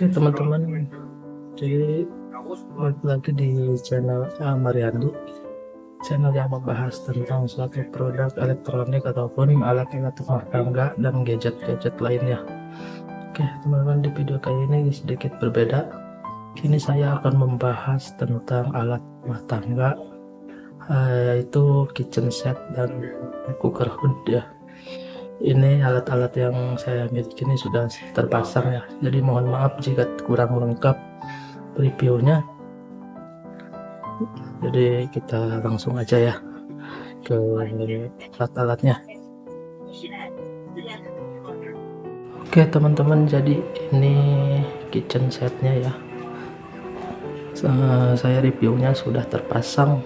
Oke teman-teman, jadi balik lagi di channel Mariandi, channel yang membahas tentang suatu produk elektronik ataupun alat-alat rumah tangga dan gadget-gadget lainnya. Oke teman-teman, di video kali ini sedikit berbeda. Kini saya akan membahas tentang alat rumah tangga, yaitu kitchen set dan cooker hood ya. Ini alat-alat yang saya miliki ini sudah terpasang ya, jadi mohon maaf jika kurang lengkap reviewnya. Jadi kita langsung aja ya ke alat-alatnya. Oke teman-teman, jadi ini kitchen setnya ya. Saya reviewnya sudah terpasang.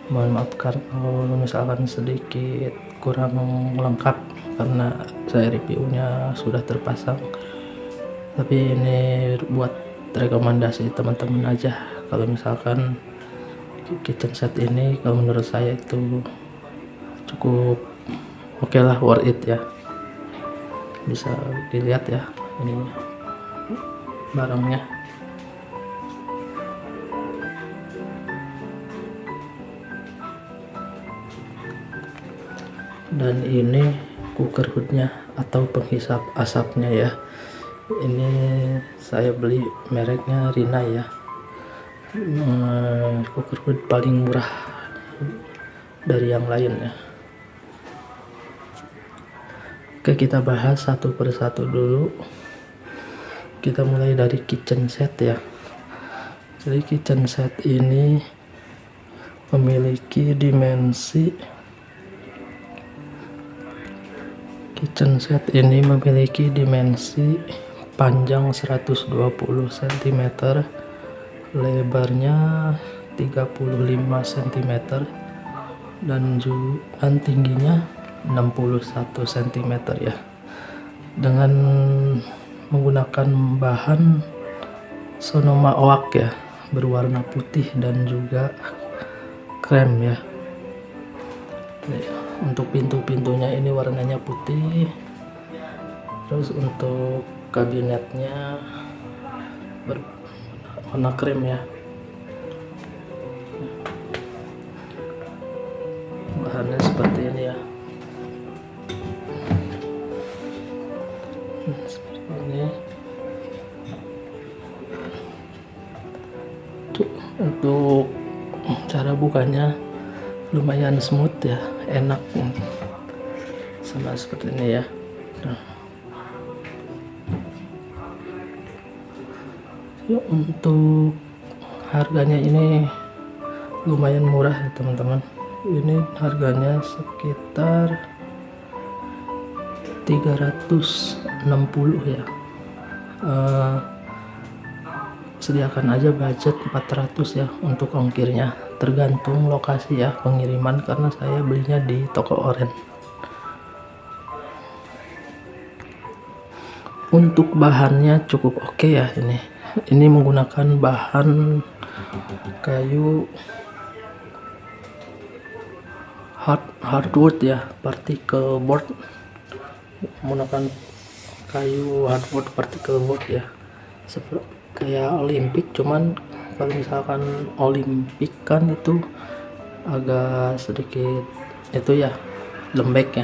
Mohon maaf kalau misalkan sedikit kurang lengkap karena saya reviewnya sudah terpasang, tapi ini buat rekomendasi teman-teman aja. Kalau misalkan kitchen set ini kalau menurut saya itu cukup oke lah, worth it ya. Bisa dilihat ya ini barangnya. Dan ini cooker hoodnya atau penghisap asapnya ya. Ini saya beli mereknya Rinnai ya. Cooker hood paling murah dari yang lain ya. Oke, kita bahas satu persatu dulu. Kita mulai dari kitchen set ya. Jadi kitchen set ini memiliki dimensi panjang 120 cm, lebarnya 35 cm, dan tingginya 61 cm ya. Dengan menggunakan bahan Sonoma Oak ya, berwarna putih dan juga krem ya. Untuk pintu-pintunya ini warnanya putih, terus untuk kabinetnya berwarna krem ya. Bahannya seperti ini ya, seperti ini. Untuk cara bukanya lumayan smooth ya, enak, sama seperti ini ya. Untuk harganya ini lumayan murah ya teman-teman. Ini harganya sekitar 360 ya. Sediakan aja budget 400 ya untuk ongkirnya, tergantung lokasi ya pengiriman, karena saya belinya di toko oren. Untuk bahannya cukup oke ya. Ini menggunakan bahan kayu hardwood ya, particle board. Menggunakan kayu hardwood particle board ya, seperti kayak Olympic, cuman kalau misalkan Olympic kan itu agak sedikit itu ya lembek ya,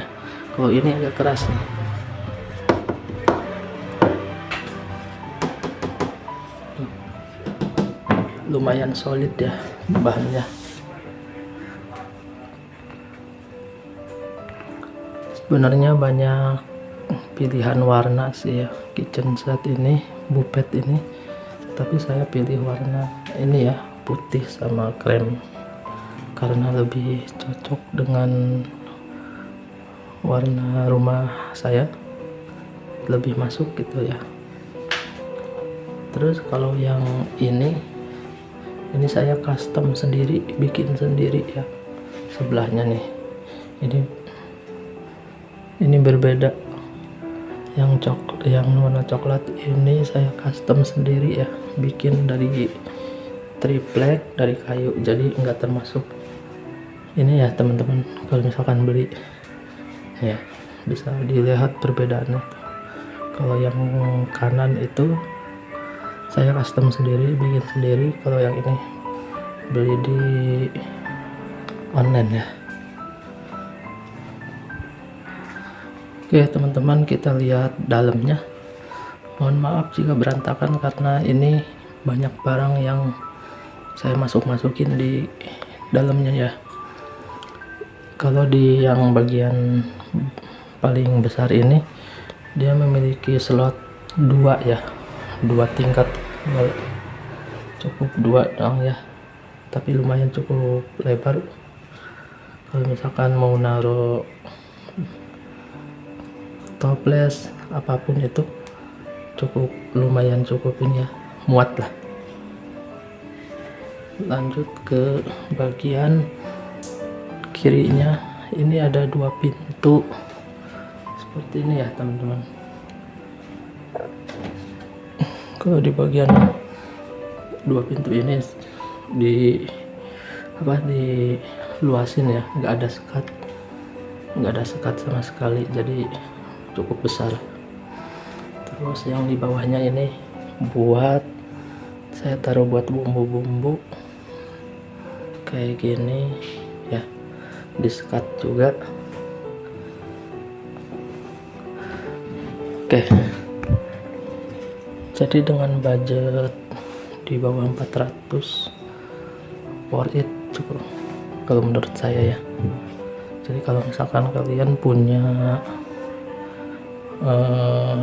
kalau ini agak keras nih. Lumayan solid ya bahannya. Sebenarnya banyak pilihan warna sih ya kitchen set ini, buffet ini, tapi saya pilih warna ini ya, putih sama krem, karena lebih cocok dengan warna rumah saya, lebih masuk gitu ya. Terus kalau yang ini saya custom sendiri, bikin sendiri ya. Sebelahnya nih, ini berbeda. Yang warna coklat ini saya custom sendiri ya, bikin dari triplek dari kayu, jadi nggak termasuk ini ya teman-teman. Kalau misalkan beli ya, bisa dilihat perbedaannya. Kalau yang kanan itu saya custom sendiri, bikin sendiri. Kalau yang ini beli di online ya. Oke teman-teman, kita lihat dalamnya. Mohon maaf jika berantakan karena ini banyak barang yang saya masukin di dalamnya ya. Kalau di yang bagian paling besar ini dia memiliki slot 2 ya, 2 tingkat, cukup 2 dong ya, tapi lumayan cukup lebar. Kalau misalkan mau naruh toples apapun itu cukup, lumayan cukup ini ya, muat lah. Lanjut ke bagian kirinya, ini ada 2 pintu seperti ini ya teman-teman. Kalau di bagian 2 pintu ini diluasin ya, nggak ada sekat sama sekali, jadi cukup besar. Terus yang di bawahnya ini buat saya taruh buat bumbu-bumbu kayak gini ya, disekat juga. Oke, jadi dengan budget di bawah 400 worth it, cukup kalau menurut saya ya. Jadi kalau misalkan kalian punya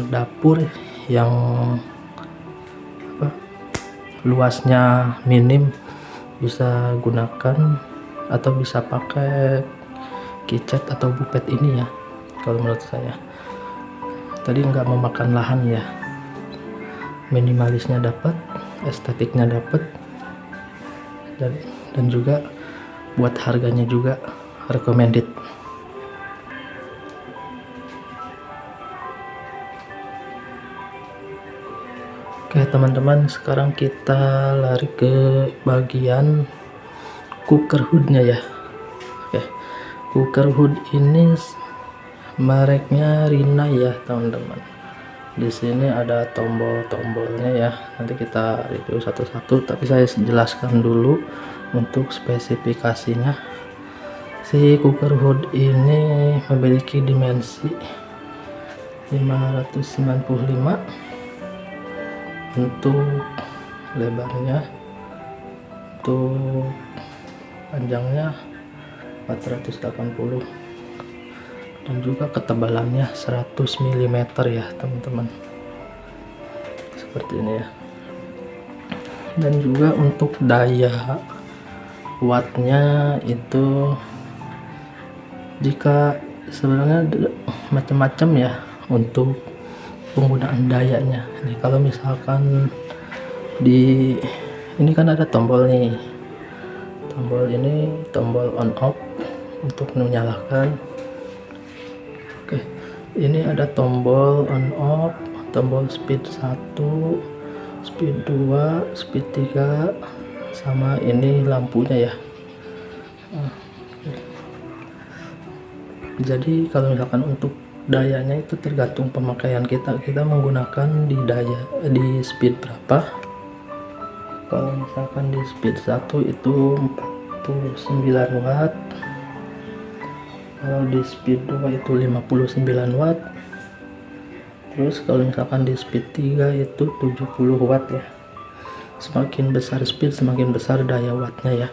dapur yang luasnya minim, bisa gunakan atau bisa pakai kicet atau bupet ini ya. Kalau menurut saya tadi nggak memakan lahan ya, minimalisnya dapat, estetiknya dapat, dan juga buat harganya juga recommended. Oke teman-teman, sekarang kita lari ke bagian cooker hoodnya ya. Oke, cooker hood ini mereknya Rinnai ya teman-teman. Di sini ada tombol-tombolnya ya, nanti kita review satu-satu, tapi saya jelaskan dulu untuk spesifikasinya. Si cooker hood ini memiliki dimensi 595 untuk lebarnya, untuk panjangnya 480, dan juga ketebalannya 100 mm ya teman-teman, seperti ini ya. Dan juga untuk daya wattnya itu, jika sebenarnya macam-macam ya untuk penggunaan dayanya. Ini kalau misalkan di ini kan ada tombol nih, tombol ini tombol on off untuk menyalakan. Oke, ini ada tombol on off, tombol speed 1, speed 2, speed 3, sama ini lampunya ya. Jadi kalau misalkan untuk dayanya itu tergantung pemakaian kita menggunakan di speed berapa. Kalau misalkan di speed 1 itu 49 watt, kalau di speed 2 itu 59 watt, terus kalau misalkan di speed 3 itu 70 watt ya. Semakin besar speed semakin besar daya wattnya ya.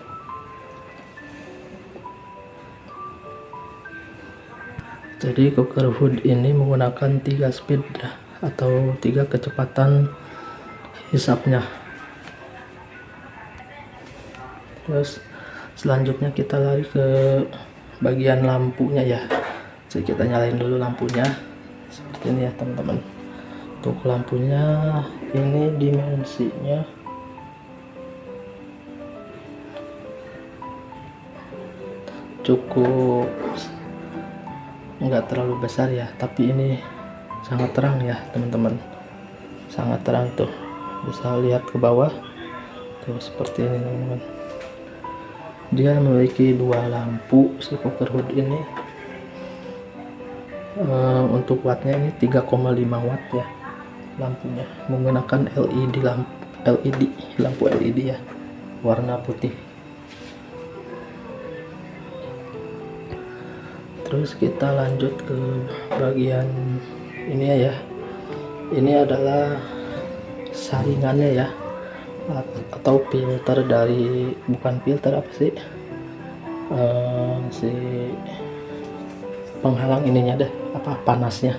Jadi cooker hood ini menggunakan 3 speed atau 3 kecepatan hisapnya. Terus selanjutnya kita lari ke bagian lampunya ya. Jadi kita nyalain dulu lampunya seperti ini ya teman-teman. Untuk lampunya ini dimensinya cukup nggak terlalu besar ya, tapi ini sangat terang ya teman-teman, sangat terang tuh, bisa lihat ke bawah tuh seperti ini teman-teman. Dia memiliki 2 lampu si cooker hood ini. Untuk wattnya ini 3,5 watt ya lampunya, menggunakan LED lampu, LED, lampu LED ya, warna putih. Terus kita lanjut ke bagian ini ya. Ini adalah saringannya ya, atau filter dari, bukan filter, apa sih, si penghalang ininya deh, apa, panasnya.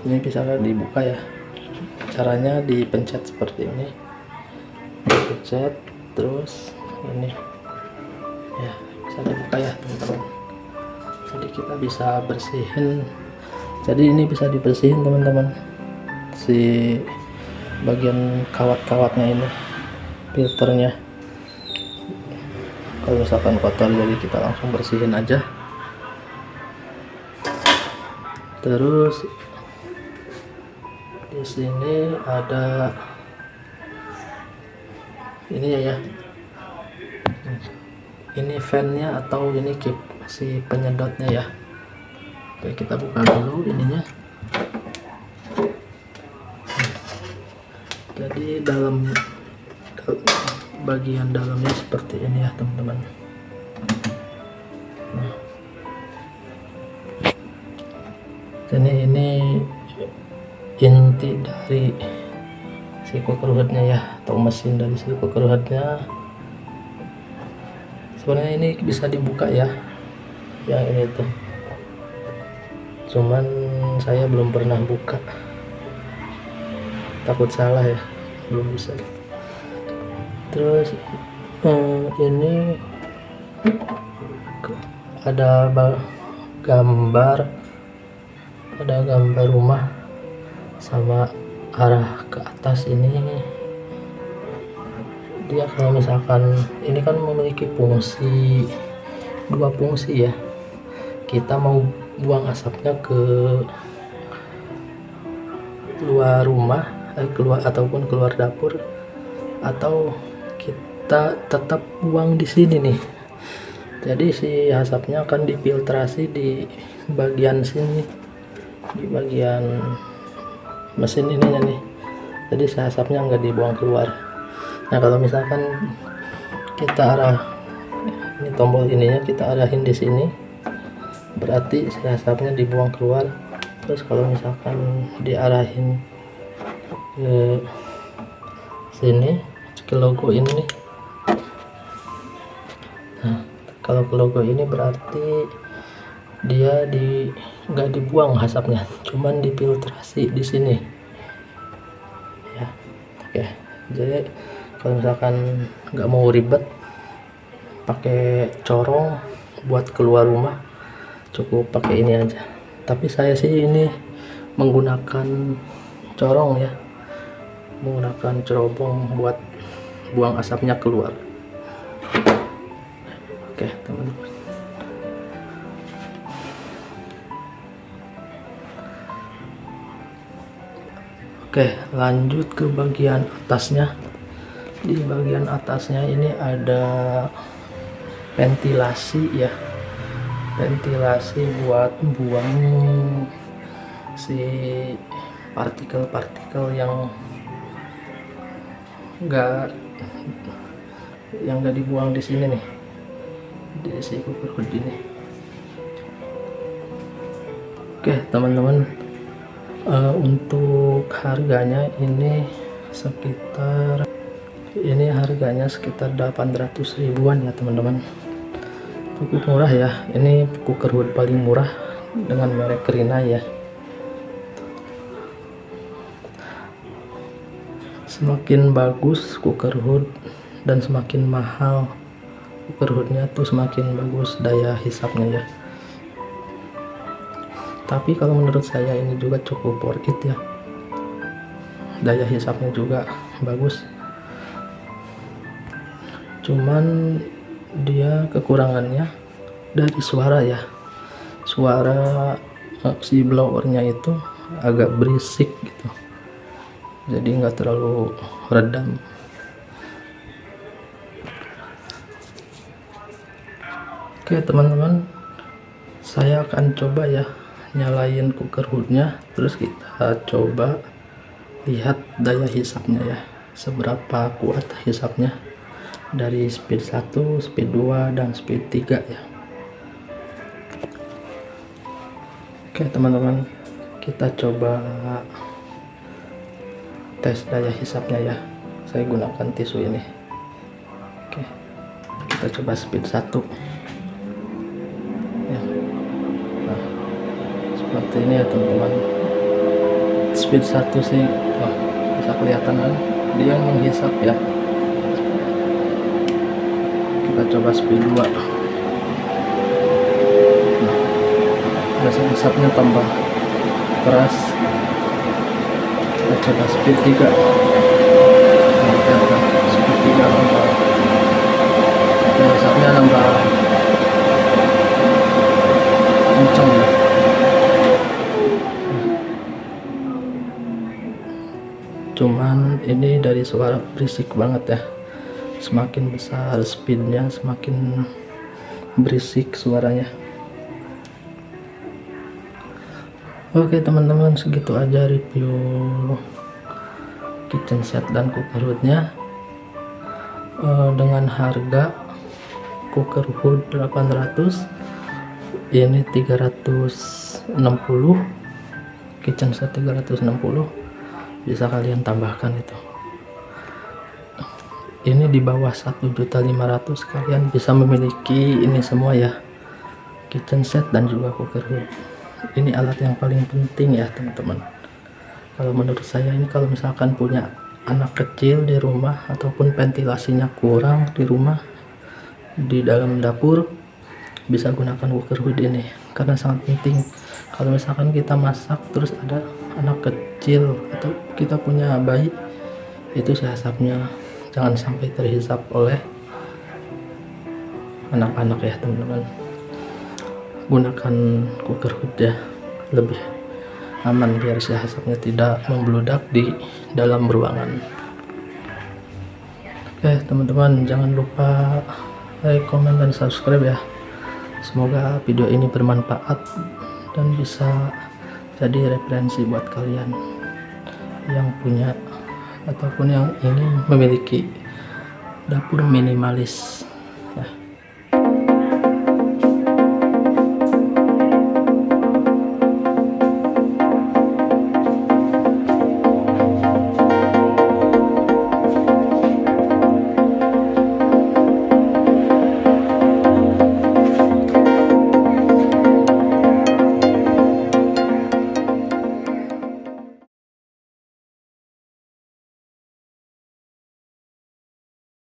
Ini bisa dibuka ya, caranya dipencet seperti ini, dipencet terus ini ya, bisa dibuka ya teman-teman. Jadi kita bisa bersihin, jadi ini bisa dibersihin teman-teman, si bagian kawat-kawatnya ini, filternya. Kalau misalkan kotor, jadi kita langsung bersihin aja. Terus di sini ada ini ya, ini fan-nya atau ini si penyedotnya ya. Oke, kita buka dulu ininya. Jadi bagian dalamnya seperti ini ya teman-teman. Nah, jadi ini inti dari si cooker hoodnya ya, atau mesin dari si cooker hoodnya. Sebenarnya ini bisa dibuka ya, yang ini tuh, cuman saya belum pernah buka, takut salah ya, belum bisa. Terus ini ada gambar rumah sama arah ke atas. Ini dia kalau misalkan ini kan memiliki dua fungsi ya. Kita mau buang asapnya ke luar rumah, ataupun keluar dapur, atau kita tetap buang di sini nih. Jadi si asapnya akan difiltrasi di bagian sini, di bagian mesin ininya nih. Jadi si asapnya nggak dibuang keluar. Nah, kalau misalkan kita ini tombol ininya kita arahin di sini, berarti si asapnya dibuang keluar. Terus kalau misalkan diarahin ke sini, ke logo ini nih. Nah, kalau ke logo ini berarti dia nggak dibuang asapnya, cuman difiltrasi di sini ya. Oke, jadi kalau misalkan nggak mau ribet pakai corong buat keluar rumah, cukup pakai ini aja. Tapi saya sih ini menggunakan corong ya, menggunakan cerobong buat buang asapnya keluar. Oke teman-teman, oke, lanjut ke bagian atasnya. Di bagian atasnya ini ada ventilasi ya, ventilasi buat buang si partikel-partikel yang nggak dibuang di sini nih, di si cooker hood ini. Oke teman-teman, untuk harganya ini harganya sekitar 800 ribuan ya teman-teman. Cukup murah ya, ini cooker hood paling murah dengan merek Rinnai ya. Semakin bagus cooker hood dan semakin mahal cooker hoodnya tuh, semakin bagus daya hisapnya ya. Tapi kalau menurut saya ini juga cukup worth it ya, daya hisapnya juga bagus. Cuman dia kekurangannya dari suara ya, suara si blowernya itu agak berisik gitu, jadi nggak terlalu redam. Oke teman-teman, saya akan coba ya nyalain cooker hoodnya, terus kita coba lihat daya hisapnya ya, seberapa kuat hisapnya dari speed 1, speed 2, dan speed 3 ya. Oke teman-teman, kita coba tes daya hisapnya ya. Saya gunakan tisu ini. Oke, kita coba speed 1 ya. Nah, seperti ini ya teman-teman. Speed 1 sih bisa kelihatan kan dia menghisap ya. Kita coba speed 2. Rasa hisapnya tambah keras. Kita coba speed 3. Speed 3 nambah, hisapnya nambah kencang ya. Cuman ini dari suara berisik banget ya. Semakin besar speednya semakin berisik suaranya. Oke teman-teman, segitu aja review kitchen set dan cooker hoodnya. Dengan harga cooker hood 800, ini 360, kitchen set 360. Bisa kalian tambahkan itu. Ini di bawah 1.500.000 kalian bisa memiliki ini semua ya, kitchen set dan juga cooker hood. Ini alat yang paling penting ya teman-teman. Kalau menurut saya ini, kalau misalkan punya anak kecil di rumah ataupun ventilasinya kurang di rumah, di dalam dapur, bisa gunakan cooker hood ini karena sangat penting. Kalau misalkan kita masak terus ada anak kecil atau kita punya bayi, itu hisapnya jangan sampai terhisap oleh anak-anak ya teman-teman. Gunakan cooker hood ya, lebih aman biar asapnya tidak membludak di dalam ruangan. Oke teman-teman, jangan lupa like, comment, dan subscribe ya. Semoga video ini bermanfaat dan bisa jadi referensi buat kalian yang punya ataupun yang ingin memiliki dapur minimalis.